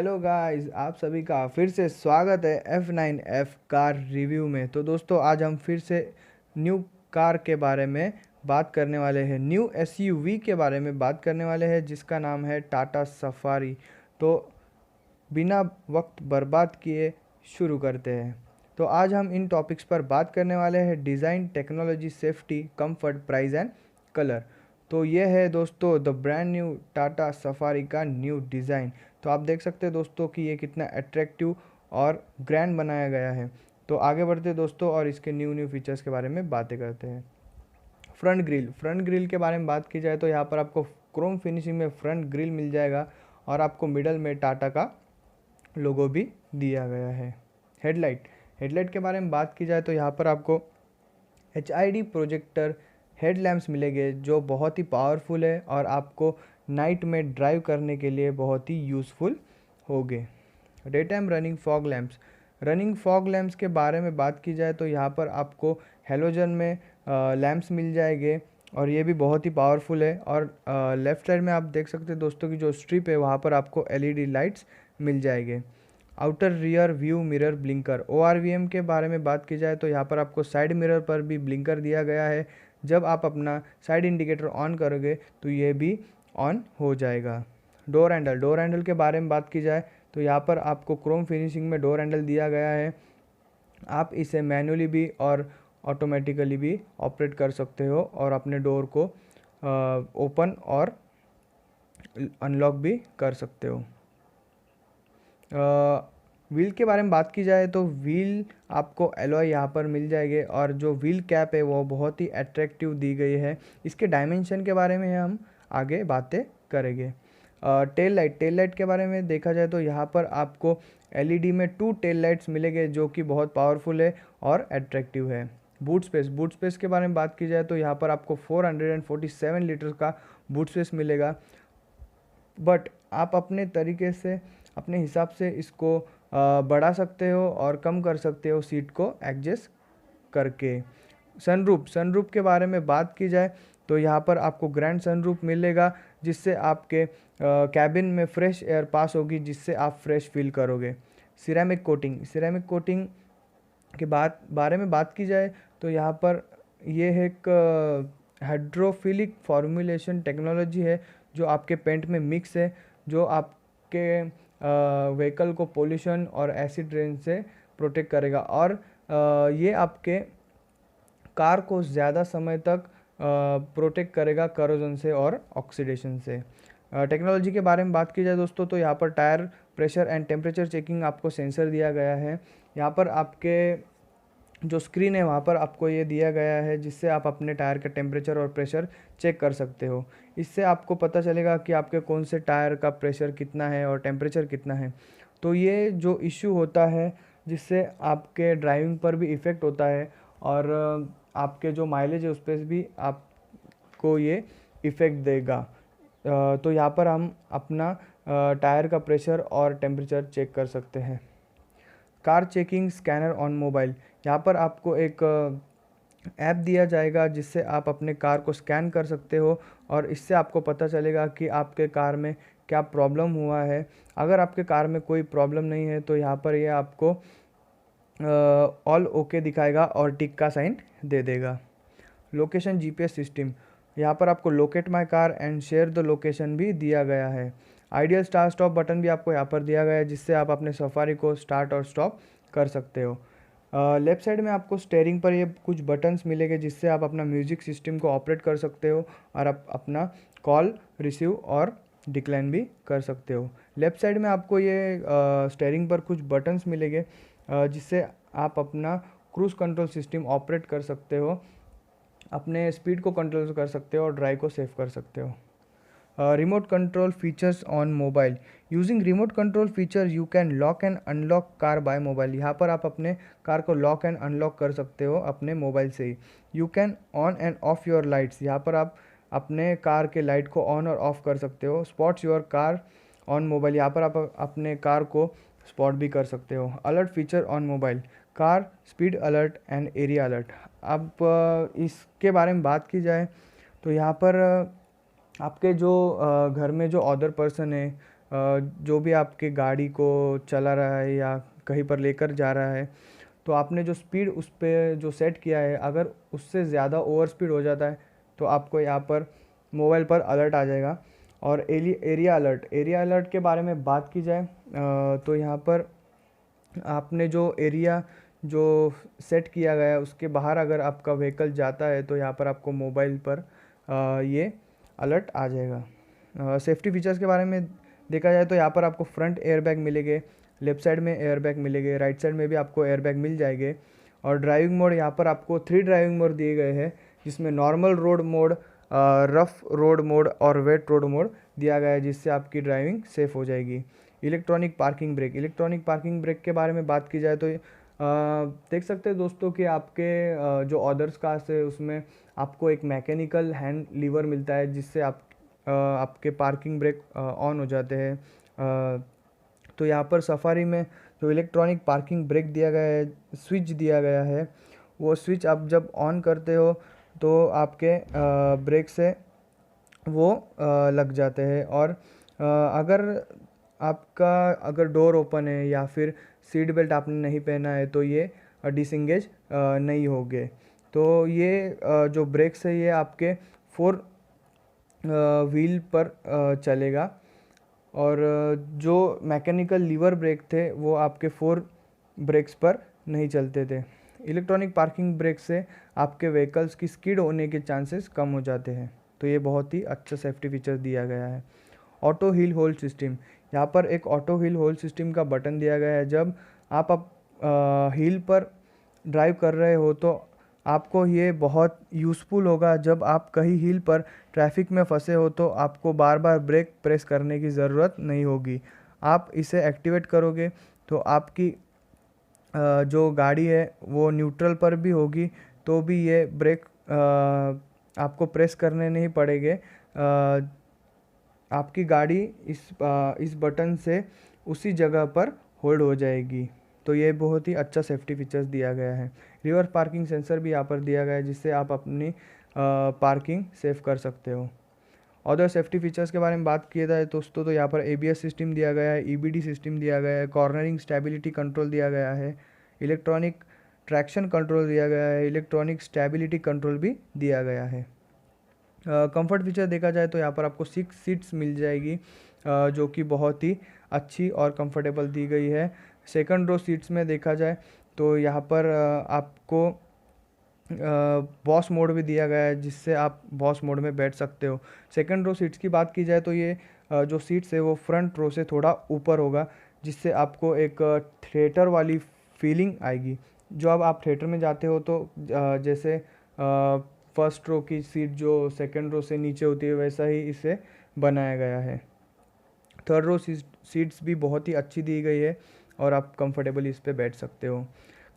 Hello guys, आप सभी का फिर से स्वागत है F9F कार रिव्यू में। तो दोस्तों, आज हम फिर से न्यू कार के बारे में बात करने वाले हैं, न्यू SUV के बारे में बात करने वाले हैं, जिसका नाम है टाटा सफारी। तो बिना वक्त बर्बाद किए शुरू करते हैं। तो आज हम इन टॉपिक्स पर बात करने वाले हैं: design, technology, safety, comfort, price and colour. तो ये है दोस्तों the brand new Tata safari का न्यू डिज़ाइन। तो आप देख सकते हैं दोस्तों कि ये कितना अट्रैक्टिव और ग्रैंड बनाया गया है। तो आगे बढ़ते हैं दोस्तों और इसके न्यू फीचर्स के बारे में बातें करते हैं। फ्रंट ग्रिल के बारे में बात की जाए तो यहाँ पर आपको क्रोम फिनिशिंग में फ्रंट ग्रिल मिल जाएगा और आपको मिडल में टाटा का लोगो भी दिया गया है। हेडलाइट के बारे में बात की जाए तो यहाँ पर आपको HID प्रोजेक्टर हेडलैम्प्स मिलेंगे जो बहुत ही पावरफुल है और आपको नाइट में ड्राइव करने के लिए बहुत ही यूज़फुल होंगे। Day time running fog lamps के बारे में बात की जाए तो यहाँ पर आपको हेलोजन में लैम्प्स मिल जाएंगे और ये भी बहुत ही पावरफुल है। और लेफ़्ट साइड में आप देख सकते हैं दोस्तों की जो स्ट्रिप है वहाँ पर आपको LED लाइट्स मिल जाएंगे। Outer rear view mirror blinker ORVM के बारे में बात की जाए तो यहाँ पर आपको साइड मिरर पर भी ब्लिंकर दिया गया है। जब आप अपना साइड इंडिकेटर ऑन करोगे तो ये भी ऑन हो जाएगा। डोर हैंडल के बारे में बात की जाए तो यहाँ पर आपको क्रोम फिनिशिंग में डोर हैंडल दिया गया है। आप इसे मैनुअली भी और ऑटोमेटिकली भी ऑपरेट कर सकते हो और अपने डोर को ओपन और अनलॉक भी कर सकते हो। व्हील के बारे में बात की जाए तो व्हील आपको एलॉय यहाँ पर मिल जाएंगे और जो व्हील कैप है वो बहुत ही अट्रैक्टिव दी गई है। इसके डायमेंशन के बारे में हम आगे बातें करेंगे। टेल लाइट के बारे में देखा जाए तो यहाँ पर आपको LED में 2 टेल लाइट्स मिलेंगे जो कि बहुत पावरफुल है और अट्रैक्टिव है। बूट स्पेस के बारे में बात की जाए तो यहाँ पर आपको 447 लीटर का बूट स्पेस मिलेगा, बट आप अपने तरीके से अपने हिसाब से इसको बढ़ा सकते हो और कम कर सकते हो सीट को एडजस्ट करके। सनरूफ के बारे में बात की जाए तो यहाँ पर आपको ग्रैंड सनरूफ मिलेगा जिससे आपके कैबिन में फ्रेश एयर पास होगी, जिससे आप फ्रेश फील करोगे। सिरेमिक कोटिंग के बारे में बात की जाए तो यहाँ पर ये एक हाइड्रोफिलिक फॉर्मुलेशन टेक्नोलॉजी है जो आपके पेंट में मिक्स है, जो आपके व्हीकल को पोल्यूशन और एसिड रेन से प्रोटेक्ट करेगा और ये आपके कार को ज़्यादा समय तक प्रोटेक्ट करेगा करोजन से और ऑक्सीडेशन से। टेक्नोलॉजी के बारे में बात की जाए दोस्तों तो यहाँ पर tyre pressure and temperature checking आपको सेंसर दिया गया है। यहाँ पर आपके जो स्क्रीन है वहाँ पर आपको ये दिया गया है जिससे आप अपने टायर का टेम्परेचर और प्रेशर चेक कर सकते हो। इससे आपको पता चलेगा कि आपके कौन से टायर का प्रेशर कितना है और टेम्परेचर कितना है। तो ये जो इश्यू होता है जिससे आपके ड्राइविंग पर भी इफ़ेक्ट होता है और आपके जो माइलेज है उस पर भी आपको ये इफ़ेक्ट देगा। तो यहाँ पर हम अपना टायर का प्रेशर और टेम्परेचर चेक कर सकते हैं। Car checking scanner on mobile, यहाँ पर आपको एक ऐप दिया जाएगा जिससे आप अपने कार को स्कैन कर सकते हो और इससे आपको पता चलेगा कि आपके कार में क्या प्रॉब्लम हुआ है। अगर आपके कार में कोई प्रॉब्लम नहीं है तो यहाँ पर ये आपको ऑल ओके दिखाएगा और टिक का साइन दे देगा। लोकेशन GPS सिस्टम, यहाँ पर आपको locate my car and share the location भी दिया गया है। आइडियल स्टार्ट स्टॉप बटन भी आपको यहाँ पर दिया गया है जिससे आप अपने सफारी को स्टार्ट और स्टॉप कर सकते हो। लेफ़्ट साइड में आपको स्टेयरिंग पर ये कुछ बटन्स मिलेंगे जिससे आप अपना म्यूज़िक सिस्टम को ऑपरेट कर सकते हो और आप अपना कॉल रिसीव और डिक्लाइन भी कर सकते हो। लेफ़्ट साइड में आपको ये स्टेयरिंग पर कुछ बटन्स मिलेंगे जिससे आप अपना क्रूज़ कंट्रोल सिस्टम ऑपरेट कर सकते हो, अपने स्पीड को कंट्रोल कर सकते हो और ड्राइव को सेव कर सकते हो। Remote control features on mobile, using remote control feature you can lock and unlock car by mobile, यहाँ पर आप अपने कार को लॉक एंड अनलॉक कर सकते हो अपने मोबाइल से ही। You can on and off your lights, यहाँ पर आप अपने कार के लाइट को ऑन और ऑफ कर सकते हो। Spots your car on mobile, यहाँ पर आप अपने कार को स्पॉट भी कर सकते हो। Alert feature on mobile, car speed alert and area alert. अब इसके बारे में बात की जाए तो यहाँ पर आपके जो घर में जो अदर पर्सन है जो भी आपके गाड़ी को चला रहा है या कहीं पर लेकर जा रहा है, तो आपने जो स्पीड उस पे जो सेट किया है, अगर उससे ज़्यादा ओवर स्पीड हो जाता है तो आपको यहाँ पर मोबाइल पर अलर्ट आ जाएगा। और एरिया अलर्ट के बारे में बात की जाए तो यहाँ पर आपने जो एरिया जो सेट किया गया है उसके बाहर अगर आपका व्हीकल जाता है तो यहाँ पर आपको मोबाइल पर ये अलर्ट आ जाएगा। सेफ्टी फीचर्स के बारे में देखा जाए तो यहाँ पर आपको फ्रंट एयरबैग मिलेंगे, लेफ्ट साइड में एयरबैग मिलेंगे, राइट साइड में भी आपको एयरबैग मिल जाएंगे। और ड्राइविंग मोड, यहाँ पर आपको 3 ड्राइविंग मोड दिए गए हैं, जिसमें normal road mode, rough road mode और वेट रोड मोड दिया गया है, जिससे आपकी ड्राइविंग सेफ़ हो जाएगी। इलेक्ट्रॉनिक पार्किंग ब्रेक के बारे में बात की जाए तो देख सकते हैं दोस्तों कि आपके जो अदर्स कार्स है उसमें आपको एक मैकेनिकल हैंड लीवर मिलता है, जिससे आपके पार्किंग ब्रेक ऑन हो जाते हैं। तो यहाँ पर सफारी में जो इलेक्ट्रॉनिक पार्किंग ब्रेक दिया गया है, स्विच दिया गया है, वो स्विच आप जब ऑन करते हो तो आपके ब्रेक से वो लग जाते हैं। और अगर आपका अगर डोर ओपन है या फिर सीट बेल्ट आपने नहीं पहना है तो ये डिसंगेज नहीं होंगे। तो ये जो ब्रेक्स है ये आपके 4 व्हील पर चलेगा। और जो मैकेनिकल लीवर ब्रेक थे वो आपके 4 ब्रेक्स पर नहीं चलते थे। इलेक्ट्रॉनिक पार्किंग ब्रेक से आपके व्हीकल्स की स्किड होने के चांसेस कम हो जाते हैं। तो ये बहुत ही अच्छा सेफ्टी फीचर दिया गया है। ऑटो हील होल्ड सिस्टम, यहाँ पर एक ऑटो हील होल्ड सिस्टम का बटन दिया गया है। जब आप हील पर ड्राइव कर रहे हो तो आपको ये बहुत यूज़फुल होगा। जब आप कहीं हील पर ट्रैफिक में फंसे हो तो आपको बार बार ब्रेक प्रेस करने की ज़रूरत नहीं होगी। आप इसे एक्टिवेट करोगे तो आपकी जो गाड़ी है वो न्यूट्रल पर भी होगी तो भी ये ब्रेक आपको प्रेस करने नहीं पड़ेंगे। आपकी गाड़ी इस बटन से उसी जगह पर होल्ड हो जाएगी। तो ये बहुत ही अच्छा सेफ्टी फीचर्स दिया गया है। रिवर्स पार्किंग सेंसर भी यहाँ पर दिया गया है, जिससे आप अपनी पार्किंग सेव कर सकते हो। अदर सेफ्टी फीचर्स के बारे में बात किया जाए दोस्तों तो यहाँ पर ABS सिस्टम दिया गया है, EBD सिस्टम दिया गया है, कॉर्नरिंग स्टेबिलिटी कंट्रोल दिया गया है, इलेक्ट्रॉनिक ट्रैक्शन कंट्रोल दिया गया है, इलेक्ट्रॉनिक स्टेबिलिटी कंट्रोल भी दिया गया है। कंफर्ट फीचर देखा जाए तो यहाँ पर आपको 6 सीट्स मिल जाएगी, जो कि बहुत ही अच्छी और कंफर्टेबल दी गई है। सेकंड रो सीट्स में देखा जाए तो यहाँ पर आपको बॉस मोड भी दिया गया है, जिससे आप बॉस मोड में बैठ सकते हो। सेकंड रो सीट्स की बात की जाए तो ये जो सीट्स है वो फ्रंट रो से थोड़ा ऊपर होगा, जिससे आपको एक थिएटर वाली फीलिंग आएगी। जो अब आप थिएटर में जाते हो तो जैसे फर्स्ट रो की सीट जो सेकंड रो से नीचे होती है, वैसा ही इसे बनाया गया है। थर्ड रो सीट्स भी बहुत ही अच्छी दी गई है और आप कंफर्टेबली इस पे बैठ सकते हो।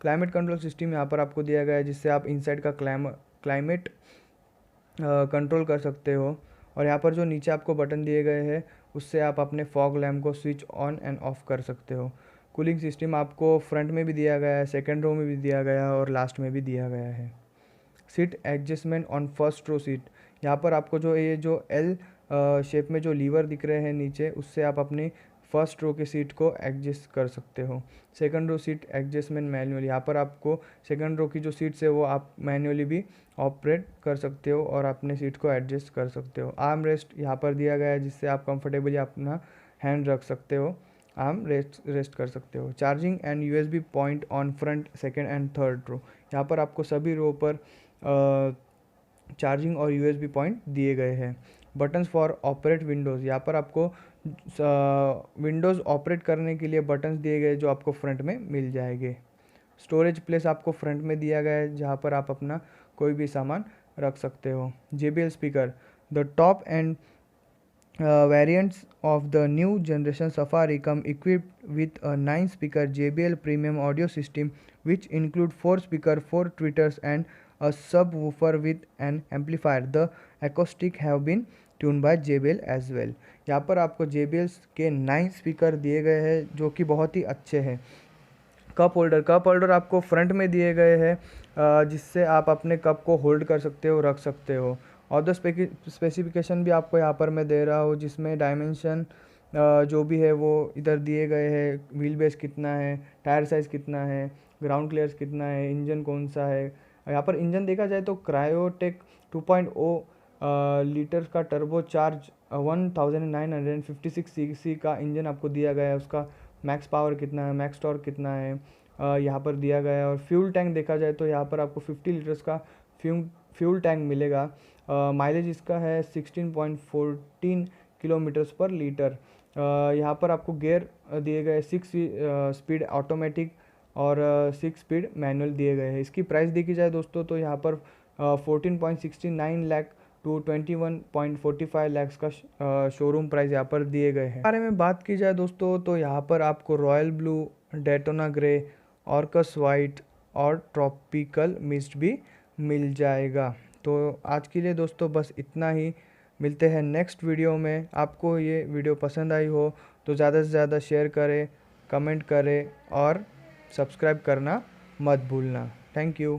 क्लाइमेट कंट्रोल सिस्टम यहाँ पर आपको दिया गया है, जिससे आप इनसाइड का क्लाइमेट कंट्रोल कर सकते हो। और यहाँ पर जो नीचे आपको बटन दिए गए हैं उससे आप अपने फॉग लैम्प को स्विच ऑन एंड ऑफ कर सकते हो। कूलिंग सिस्टम आपको फ्रंट में भी दिया गया है, सेकेंड रो में भी दिया गया है और लास्ट में भी दिया गया है। Seat adjustment on first row seat, यहाँ पर आपको जो ये जो L शेप में जो लीवर दिख रहे हैं नीचे, उससे आप अपनी फर्स्ट रो की सीट को एडजस्ट कर सकते हो। Second row seat adjustment manual, यहाँ पर आपको सेकंड रो की जो सीट्स है वो आप मैनुअली भी ऑपरेट कर सकते हो और अपने सीट को एडजस्ट कर सकते हो। आर्म रेस्ट यहाँ पर दिया गया है, जिससे आप कंफर्टेबली अपना हैंड रख सकते हो, आर्म रेस्ट कर सकते हो। Charging and USB point on front, second and third row, यहाँ पर आपको सभी रो पर चार्जिंग और USB पॉइंट दिए गए हैं। बटन्स फॉर ऑपरेट विंडोज़, यहाँ पर आपको विंडोज़ ऑपरेट करने के लिए बटन्स दिए गए जो आपको फ्रंट में मिल जाएंगे। स्टोरेज प्लेस आपको फ्रंट में दिया गया है, जहाँ पर आप अपना कोई भी सामान रख सकते हो। JBL speaker, the top and variants of the new generation Safari come equipped with a 9-speaker JBL premium audio system, which include 4 speakers, 4 tweeters and a subwoofer with an amplifier. The acoustic have been tuned by JBL as well. यहाँ पर आपको JBL के 9 speaker दिए गए हैं जो कि बहुत ही अच्छे हैं। कप होल्डर आपको फ्रंट में दिए गए हैं, जिससे आप अपने कप को होल्ड कर सकते हो, रख सकते हो। और द स्पेसिफिकेशन भी आपको यहाँ पर मैं दे रहा हूँ, जिसमें डायमेंशन जो भी है वो इधर दिए गए हैं। व्हील बेस कितना है, टायर साइज़ कितना है, ग्राउंड क्लियरेंस कितना है, इंजन कौन सा है। यहाँ पर इंजन देखा जाए तो क्रायोटेक 2.0 लीटर का टर्बो चार्ज 1956 सीसी का इंजन आपको दिया गया है। उसका मैक्स पावर कितना है, मैक्स टॉर्क कितना है, यहाँ पर दिया गया है। और फ्यूल टैंक देखा जाए तो यहाँ पर आपको 50 लीटर्स का फ्यूल टैंक मिलेगा। माइलेज इसका है 16.14 किलोमीटर्स पर लीटर। यहाँ पर आपको गियर दिए गए 6 स्पीड ऑटोमेटिक और 6 स्पीड मैनुअल दिए गए हैं। इसकी प्राइस देखी जाए दोस्तों तो यहाँ पर 14.69 लाख टू 21.45 लैक्स का शोरूम प्राइस यहाँ पर दिए गए हैं। बारे में बात की जाए दोस्तों तो यहाँ पर आपको royal blue, Daytona grey, Orcus white और ट्रॉपिकल मिस्ट भी मिल जाएगा। तो आज के लिए दोस्तों बस इतना ही। मिलते हैं नेक्स्ट वीडियो में। आपको ये वीडियो पसंद आई हो तो ज़्यादा से ज़्यादा शेयर करें, कमेंट करें और सब्सक्राइब करना मत भूलना। Thank you.